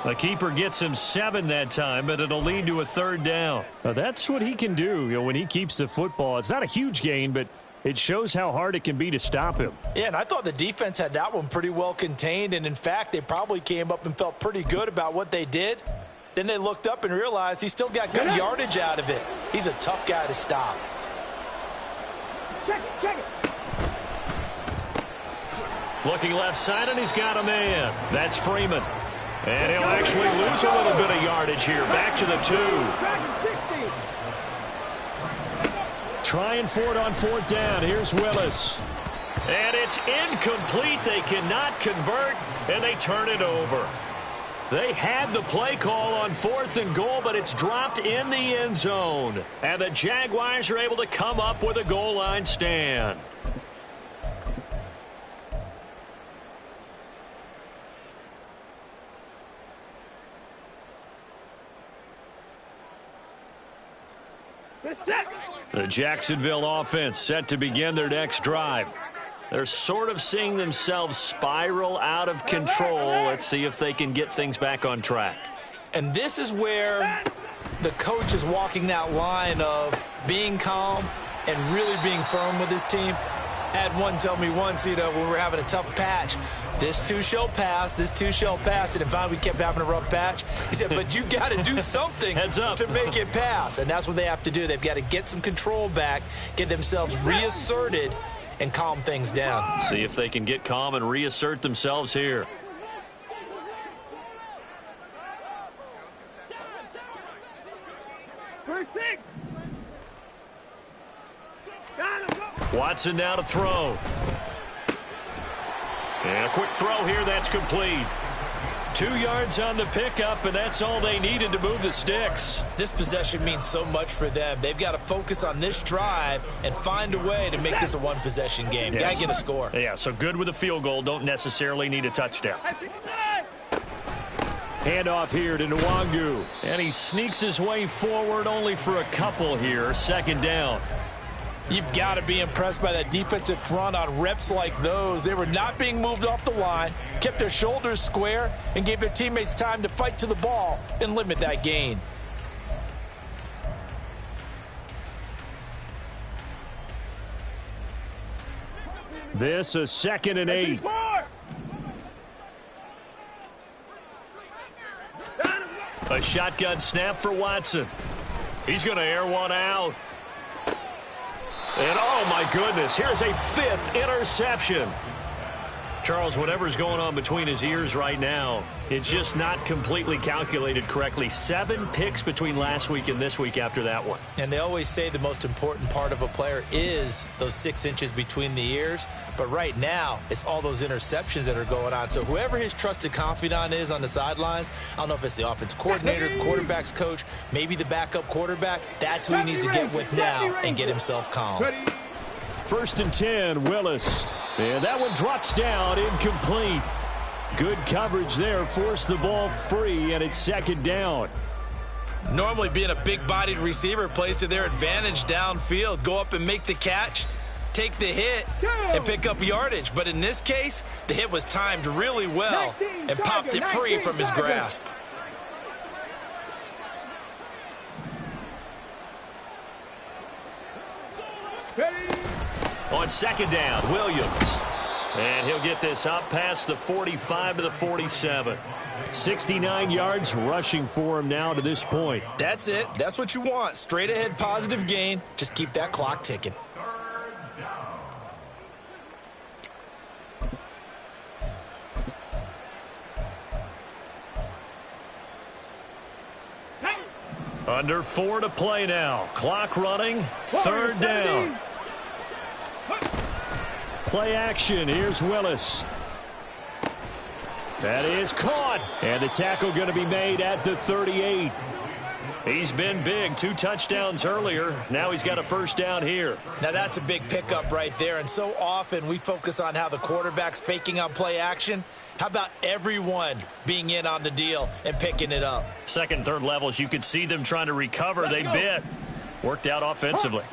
The keeper gets him 7 that time, but it'll lead to a third down. Now that's what he can do, when he keeps the football. It's not a huge gain, but it shows how hard it can be to stop him. Yeah, and I thought the defense had that one pretty well contained, and in fact, they probably came up and felt pretty good about what they did. Then they looked up and realized he still got good yardage out of it. He's a tough guy to stop. Check it. Looking left side, and he's got a man. That's Freeman. And he'll actually lose a little bit of yardage here. Back to the 2. Trying for it on fourth down. Here's Willis. And it's incomplete. They cannot convert, and they turn it over. They had the play call on fourth and goal, but it's dropped in the end zone. And the Jaguars are able to come up with a goal line stand. The Jacksonville offense set to begin their next drive. They're sort of seeing themselves spiral out of control. Let's see if they can get things back on track. And this is where the coach is walking that line of being calm and really being firm with his team. I had one tell me once, when we were having a tough patch, this too shall pass, this too shall pass. And finally we kept having a rough patch. He said, but you got to do something to make it pass. And that's what they have to do. They've got to get some control back, get themselves reasserted, and calm things down. See if they can get calm and reassert themselves here. First 6. Watson now to throw. And a quick throw here, that's complete. 2 yards on the pickup, and that's all they needed to move the sticks. This possession means so much for them. They've got to focus on this drive and find a way to make this a one-possession game. Yes. Got to get a score. Yeah, so good with a field goal. Don't necessarily need a touchdown. Handoff here to Nwangu. And he sneaks his way forward only for a couple here. Second down. You've got to be impressed by that defensive front on reps like those. They were not being moved off the line, kept their shoulders square, and gave their teammates time to fight to the ball and limit that gain. This is 2nd and 8. A shotgun snap for Watson. He's going to air one out. And oh my goodness, here's a 5th interception. Charles, whatever's going on between his ears right now, it's just not completely calculated correctly. 7 picks between last week and this week after that one. And they always say the most important part of a player is those 6 inches between the ears. But right now, it's all those interceptions that are going on. So whoever his trusted confidant is on the sidelines, I don't know if it's the offense coordinator, the quarterback's coach, maybe the backup quarterback, that's who he needs to get with now and get himself calm. First and 10, Willis. And that one drops down, incomplete. Good coverage there, forced the ball free, and it's second down. Normally being a big-bodied receiver plays to their advantage downfield. Go up and make the catch, take the hit, and pick up yardage. But in this case, the hit was timed really well and popped it free from his grasp. On second down, Williams. And he'll get this up past the 45 to the 47. 69 yards rushing for him now to this point. That's it. That's what you want. Straight ahead positive gain. Just keep that clock ticking. Under 4 to play now. Clock running. Third down. Play action. Here's Willis. That is caught. And the tackle going to be made at the 38. He's been big. 2 touchdowns earlier. Now he's got a first down here. Now that's a big pickup right there. And so often we focus on how the quarterback's faking on play action. How about everyone being in on the deal and picking it up? Second, third levels, you could see them trying to recover. They bit. Worked out offensively.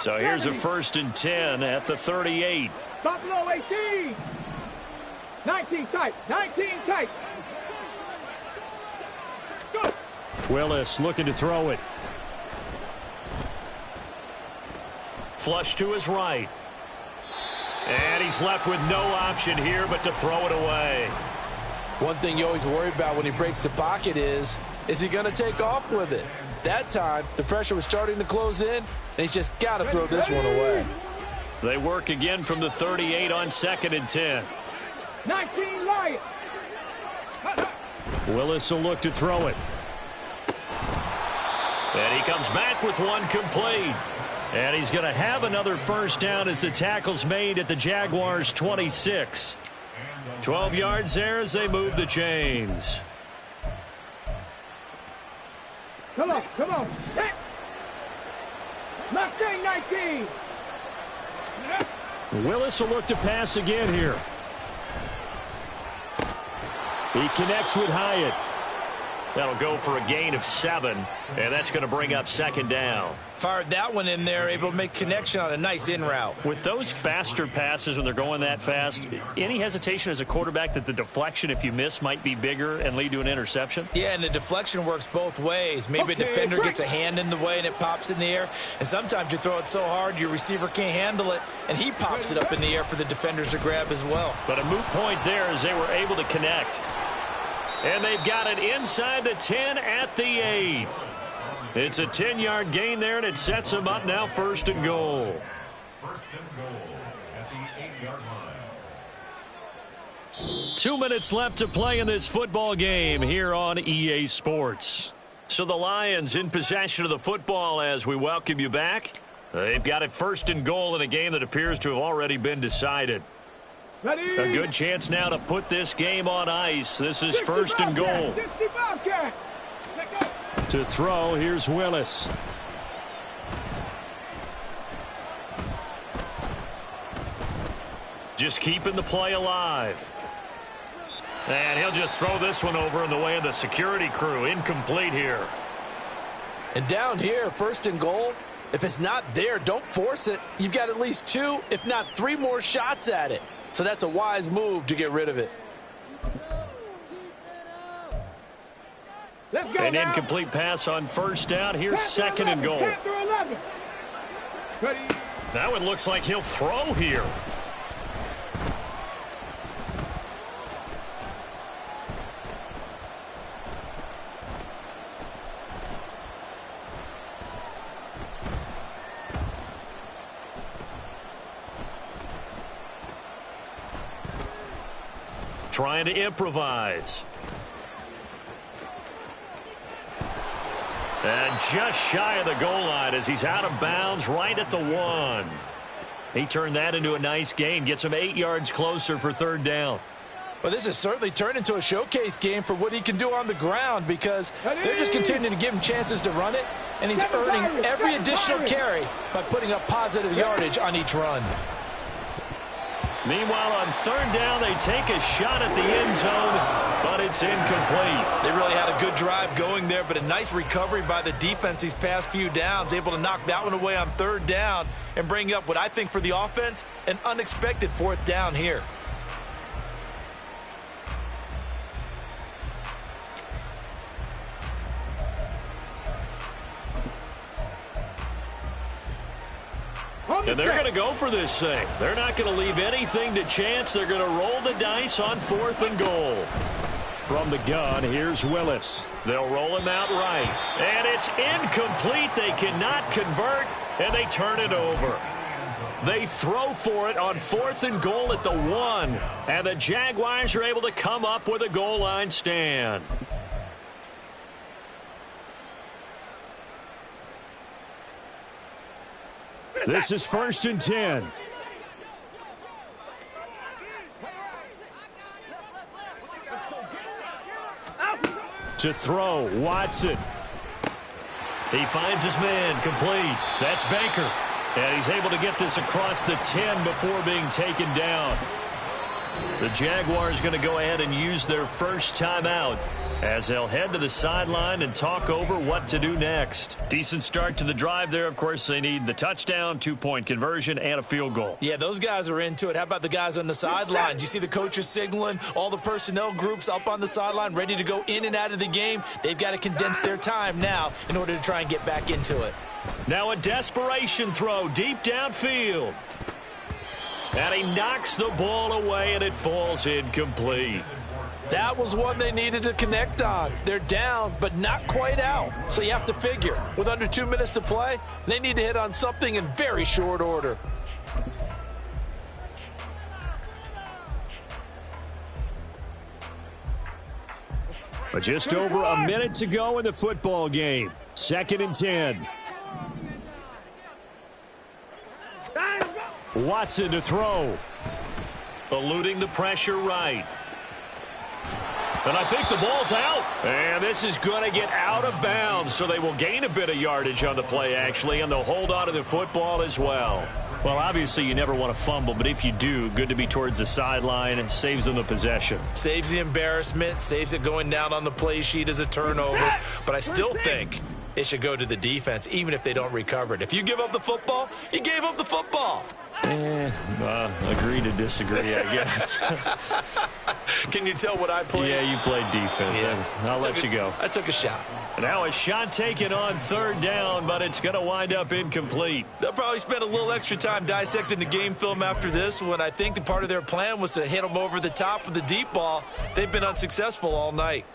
So here's a first and 10 at the 38. Buffalo 18. 19 tight. 19 tight. Good. Willis looking to throw it. Flush to his right. And he's left with no option here but to throw it away. One thing you always worry about when he breaks the pocket is he going to take off with it? That time, the pressure was starting to close in, and he's just got to throw this one away. They work again from the 38 on second and 10. 19 Lions. Willis will look to throw it. And he comes back with one complete. And he's going to have another first down as the tackle's made at the Jaguars' 26. 12 yards there as they move the chains. Come on, come on. Mustang 19. Willis will look to pass again here. He connects with Hyatt. That'll go for a gain of 7, and that's going to bring up second down. Fired that one in there, able to make connection on a nice in route. With those faster passes when they're going that fast, any hesitation as a quarterback that the deflection, if you miss, might be bigger and lead to an interception? Yeah, and the deflection works both ways. Maybe a defender gets a hand in the way and it pops in the air, and sometimes you throw it so hard your receiver can't handle it, and he pops it up in the air for the defenders to grab as well. But a moot point there as they were able to connect. And they've got it inside the 10 at the 8. It's a 10-yard gain there, and it sets them up now first and goal. First and goal at the 8-yard line. 2 minutes left to play in this football game here on EA Sports. So the Lions in possession of the football as we welcome you back. They've got it first and goal in a game that appears to have already been decided. Ready. A good chance now to put this game on ice. This is first and goal. To throw, here's Willis. Just keeping the play alive. And he'll just throw this one over in the way of the security crew. Incomplete here. And down here, first and goal, if it's not there, don't force it. You've got at least 2, if not 3 more shots at it. So that's a wise move to get rid of it. Let's go An now. incomplete pass on first down. Here's second and goal. That one looks like he'll throw here. Trying to improvise. And just shy of the goal line as he's out of bounds right at the 1. He turned that into a nice gain. Gets him 8 yards closer for third down. Well, this has certainly turned into a showcase game for what he can do on the ground because they're just continuing to give him chances to run it, and he's earning every additional carry by putting up positive yardage on each run. Meanwhile, on third down, they take a shot at the end zone, but it's incomplete. They really had a good drive going there, but a nice recovery by the defense these past few downs, able to knock that one away on third down and bring up what I think for the offense, an unexpected fourth down here. And they're going to go for this thing. They're not going to leave anything to chance. They're going to roll the dice on 4th and goal. From the gun, here's Willis. They'll roll him out right. And it's incomplete. They cannot convert, and they turn it over. They throw for it on 4th and goal at the 1. And the Jaguars are able to come up with a goal line stand. This is 1st and 10. To throw, Watson. He finds his man, complete. That's Baker. And he's able to get this across the 10 before being taken down. The Jaguars going to go ahead and use their first timeout as they'll head to the sideline and talk over what to do next. Decent start to the drive there. Of course, they need the touchdown, 2-point conversion, and a field goal. Yeah, those guys are into it. How about the guys on the sidelines? You see the coaches signaling, all the personnel groups up on the sideline ready to go in and out of the game. They've got to condense their time now in order to try and get back into it. Now a desperation throw deep downfield. And he knocks the ball away, and it falls incomplete. That was one they needed to connect on. They're down, but not quite out. So you have to figure, with under 2 minutes to play, they need to hit on something in very short order. But just over a minute to go in the football game. 2nd and 10. Watson to throw. Eluding the pressure right. And I think the ball's out. And this is going to get out of bounds, so they will gain a bit of yardage on the play, actually, and they'll hold on to the football as well. Well, obviously, you never want to fumble, but if you do, good to be towards the sideline. It saves them the possession. Saves the embarrassment, saves it going down on the play sheet as a turnover. But I still think it should go to the defense, even if they don't recover it. If you give up the football, you gave up the football. Agree to disagree, I guess. Can you tell what I played? Yeah, you played defense. Yeah. I'll let you go. I took a shot. Now a shot taken on third down, but it's going to wind up incomplete. They'll probably spend a little extra time dissecting the game film after this one. I think the part of their plan was to hit them over the top with the deep ball. They've been unsuccessful all night.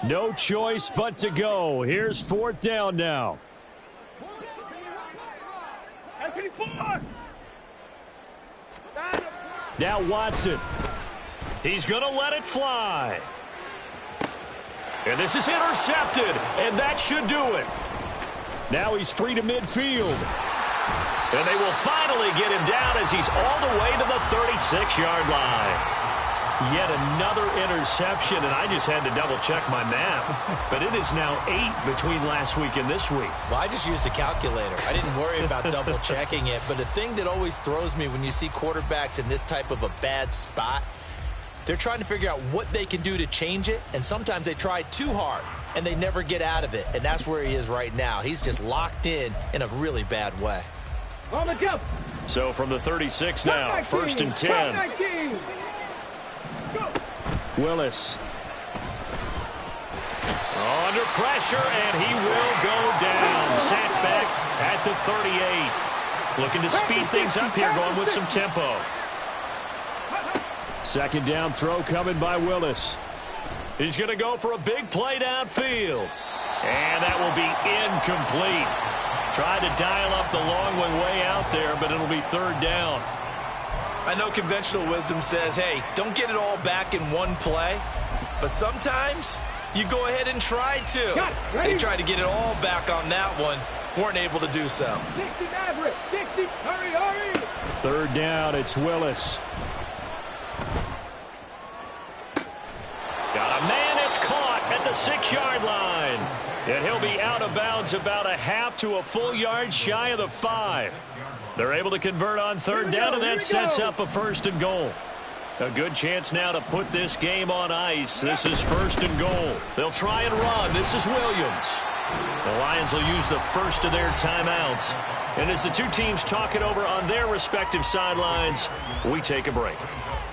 No choice but to go. Here's 4th down now. Now Watson. He's going to let it fly. And this is intercepted, and that should do it. Now he's free to midfield. And they will finally get him down as he's all the way to the 36-yard line. Yet another interception, and I just had to double-check my math. But it is now 8 between last week and this week. Well, I just used a calculator. I didn't worry about double-checking it. But the thing that always throws me when you see quarterbacks in this type of a bad spot, they're trying to figure out what they can do to change it, and sometimes they try too hard, and they never get out of it. And that's where he is right now. He's just locked in a really bad way. So from the 36 now, 1st and 10. Willis. Under pressure, and he will go down. Sacked back at the 38. Looking to speed things up here, going with some tempo. 2nd down throw coming by Willis. He's going to go for a big play downfield. And that will be incomplete. Tried to dial up the long one way out there, but it'll be 3rd down. I know conventional wisdom says, hey, don't get it all back in one play. But sometimes you go ahead and try to. They tried to get it all back on that one. Weren't able to do so. 60 Maverick. 60. Hurry, hurry. Third down, it's Willis. Got a man, it's caught at the 6-yard line. And he'll be out of bounds about a half to a full yard shy of the 5. They're able to convert on third down, and that sets up a 1st and goal. A good chance now to put this game on ice. This is 1st and goal. They'll try and run. This is Williams. The Lions will use the first of their timeouts. And as the two teams talk it over on their respective sidelines, we take a break.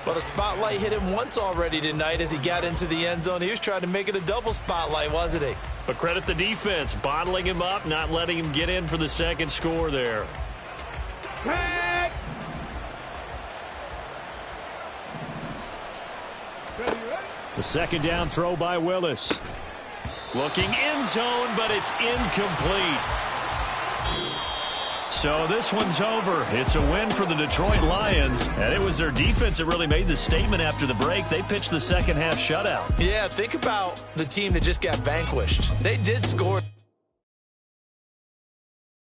But a spotlight hit him once already tonight as he got into the end zone. He was trying to make it a double spotlight, wasn't he? But credit the defense, bottling him up, not letting him get in for the second score there. Tag. Ready, ready. The 2nd down throw by Willis. Looking end zone, but it's incomplete. So this one's over. It's a win for the Detroit Lions, and it was their defense that really made the statement after the break. They pitched the second half shutout. Yeah, think about the team that just got vanquished. They did score.